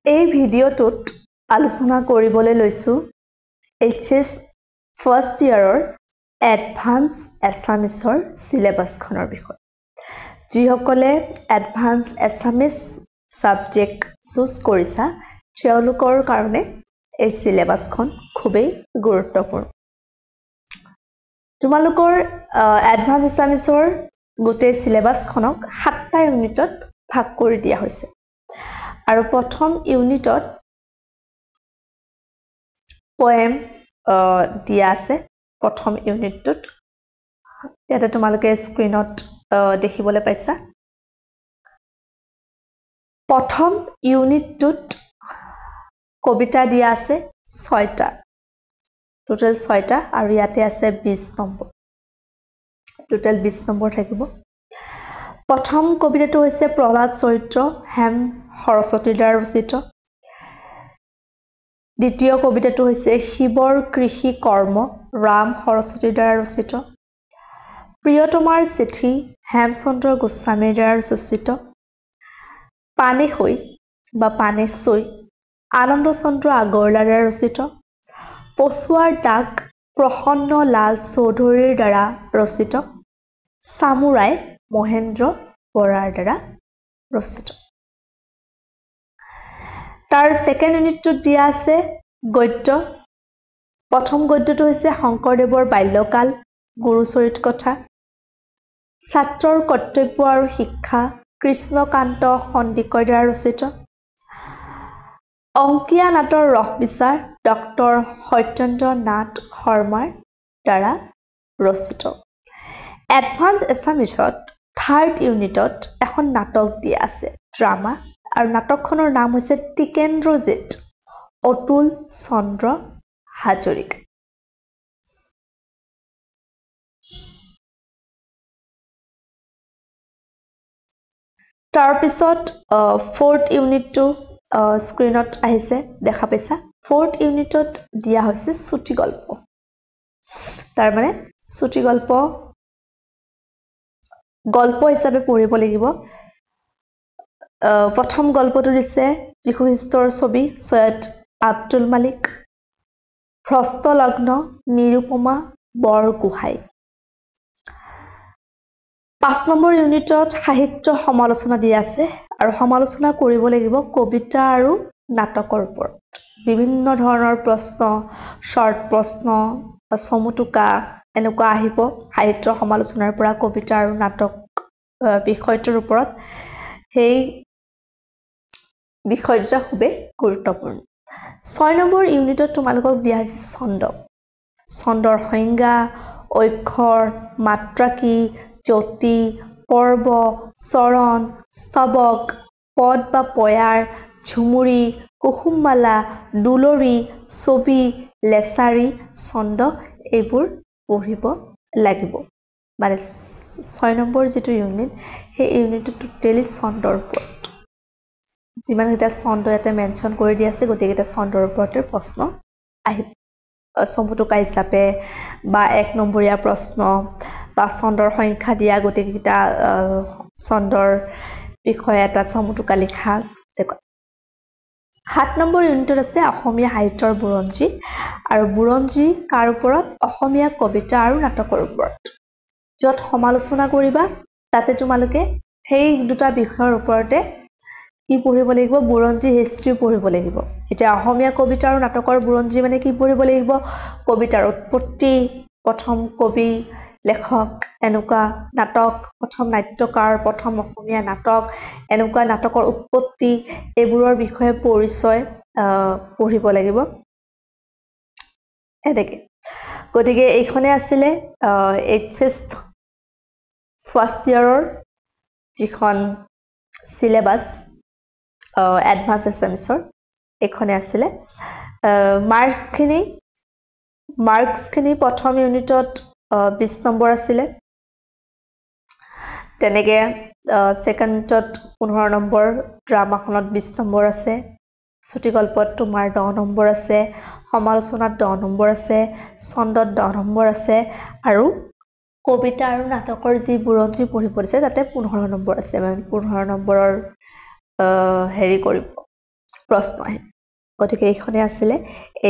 এই ভিডিঅ'টোত আলোচনা কৰিবলৈ লৈছোঁ HS ফাৰ্ষ্ট ইয়াৰৰ এডভান্স এছামিছৰ চিলেবাছখনৰ বিষয়ে। যিসকলে এডভান্স এছামিছ ছাবজেক্ট চুজ কৰিছা তেওঁলোকৰ কাৰণে এই চিলেবাছখন খুবেই গুৰুত্বপূৰ্ণ। তোমালোকৰ এডভান্স এছামিছৰ গোটেই চিলেবাছখনক 7টা ইউনিটত ভাগ কৰি দিয়া হৈছে। আৰু প্ৰথম ইউনিটত পোয়েম দিয়া আছে। প্ৰথম ইউনিটটোত ইয়াতে তোমালোকে স্ক্ৰীনত দেখিবলৈ পাইছা। প্ৰথম ইউনিটটোত কবিতা দিয়া আছে 6টা, টোটেল 6টা, আৰু ইয়াতে আছে 20 নম্বৰ, টোটেল 20 নম্বৰ থাকিব। প্ৰথম কবিতাটো হৈছে প্ৰহ্লাদ চৰিত্ৰ, হেম সৰস্বতীৰ দ্বাৰা ৰচিত। দ্বিতীয় কবিতাটো হৈছে শিৱৰ কৃষি কৰ্ম, ৰাম সৰস্বতীৰ দ্বাৰা ৰচিত। প্ৰিয়তমাৰ চিঠি, হেমচন্দ্ৰ গোস্বামীৰ দ্বাৰা ৰচিত। পানেশৈ বা পানেশৈ, আনন্দ চন্দ্ৰ আগৰৱালাৰ দ্বাৰা ৰচিত। পছুৱাৰ দাগ, প্ৰসন্ন লাল চৌধুৰীৰ দ্বাৰা ৰচিত। চামুৰাই, মহেন্দ্ৰ বৰাৰ দ্বাৰা ৰচিত। তাৰ ছেকেণ্ড ইউনিটটোত দিয়া আছে গদ্য। প্ৰথম গদ্যটো হৈছে শংকৰদেৱৰ বাল্যকাল, গুৰুচৰিত কথা। ছাত্ৰৰ কৰ্তব্য আৰু শিক্ষা, কৃষ্ণকান্ত সন্দিকৈৰ দ্বাৰা ৰচিত। অংকীয়া নাটৰ ৰস বিচাৰ, ডক্টৰ সত্যেন্দ্ৰ নাথ শৰ্মাৰ দ্বাৰা ৰচিত। এডভান্স এছামিছত থাৰ্ড ইউনিটত এখন নাটক দিয়া আছে, ড্ৰামা, আৰু নাটকখনৰ নাম হৈছে টিকেন্দ্ৰজিৎ, অতুল চন্দ্ৰ হাজৰিকা। তাৰপিছত ফৰ্থ ইউনিটটো স্ক্ৰীনত আহিছে, দেখা পাইছা। ফৰ্থ ইউনিটত দিয়া হৈছে চুটি গল্প। তাৰমানে চুটি গল্প হিচাপে পঢ়িব লাগিব। প্ৰথম গল্পটো দিছে যীশু খ্ৰীষ্টৰ ছবি, সৈয়দ আব্দুল মালিক। ভ্ৰষ্ট লগ্ন, নিৰুপমা বৰগোহাঁই। 5 নম্বৰ ইউনিটত সাহিত্য সমালোচনা দিয়া আছে, আৰু সমালোচনা কৰিব লাগিব কবিতা আৰু নাটকৰ ওপৰত। বিভিন্ন ধৰণৰ প্ৰশ্ন, শৰ্ট প্ৰশ্ন, চমুটোকা এনেকুৱা আহিব সাহিত্য সমালোচনাৰ পৰা কবিতা আৰু নাটক বিষয়টোৰ ওপৰত। সেই বিষয় দুটা খুবেই গুৰুত্বপূৰ্ণ। 6 নম্বৰ ইউনিটত তোমালোকক দিয়া হৈছে ছন্দ। ছন্দৰ সংজ্ঞা, অক্ষৰ, মাত্ৰা কি, যতি, পৰ্ব, চৰণ, স্তৱক, পদ বা পয়াৰ, ঝুমুৰি, কুসুমমালা, দুলৰি, ছবি, লেচাৰী, ছন্দ, এইবোৰ পঢ়িব লাগিব। মানে 6 নম্বৰ যিটো ইউনিট, সেই ইউনিটটো টোটেলি ছন্দৰ ওপৰত। যিমানকেইটা ছন্দ ইয়াতে মেনশ্যন কৰি দিয়া আছে, গোটেইকেইটা ছন্দৰ ওপৰতে প্ৰশ্ন আহিব। চমুটোকা হিচাপে বা 1 নম্বৰীয়া প্ৰশ্ন বা ছন্দৰ সংখ্যা দিয়া, গোটেইকেইটা ছন্দৰ বিষয়ে এটা চমুটোকা লিখা। 7 নম্বৰ ইউনিটত আছে অসমীয়া সাহিত্যৰ বুৰঞ্জী, আৰু বুৰঞ্জী কাৰ ওপৰত? অসমীয়া কবিতা আৰু নাটকৰ ওপৰত। য'ত সমালোচনা কৰিবা তাতে তোমালোকে সেই দুটা বিষয়ৰ ওপৰতে কি পঢ়িব লাগিব? বুৰঞ্জী, হিষ্ট্ৰী পঢ়িব লাগিব। এতিয়া অসমীয়া কবিতা আৰু নাটকৰ বুৰঞ্জী মানে কি পঢ়িব লাগিব? কবিতাৰ উৎপত্তি, প্ৰথম কবি, লেখক, এনেকুৱা নাটক, প্ৰথম নাট্যকাৰ, প্ৰথম অসমীয়া নাটক, এনেকুৱা নাটকৰ উৎপত্তি, এইবোৰৰ বিষয়ে পৰিচয় পঢ়িব লাগিব। এনেকে গতিকে এইখনে আছিলে HS ফাৰ্ষ্ট ইয়াৰৰ যিখন চিলেবাছ এডভান্স এছামিছৰ, এইখনে আছিলে। মাৰ্কছখিনি প্ৰথম ইউনিটত 20 নম্বৰ আছিলে। তেনেকে ছেকেণ্ড ইউনিটত 15 নম্বৰ, ড্ৰামাখনত 20 নম্বৰ আছে, চুটি গল্পত তোমাৰ 10 নম্বৰ আছে, সমালোচনাত 10 নম্বৰ আছে, ছন্দত 10 নম্বৰ আছে, আৰু কবিতা আৰু নাটকৰ যি বুৰঞ্জী পঢ়িব দিছে তাতে 15 নম্বৰ আছে। মানে 15 নম্বৰৰ হেৰি কৰিব, প্ৰশ্ন আহে গতিকে এইখনে আছিলে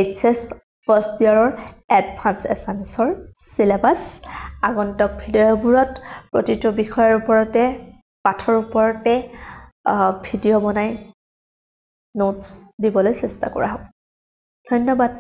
HS ফাৰ্ষ্ট ইয়াৰৰ এডভান্স এছামিছৰ সিলেবাস আগন্তুক ভিডিঅ'বোৰত প্ৰতিটো বিষয়ৰ ওপৰতে পাঠৰ ওপৰতে ভিডিঅ' বনাই নোটছ দিবলৈ চেষ্টা কৰা হ'ব ধন্যবাদ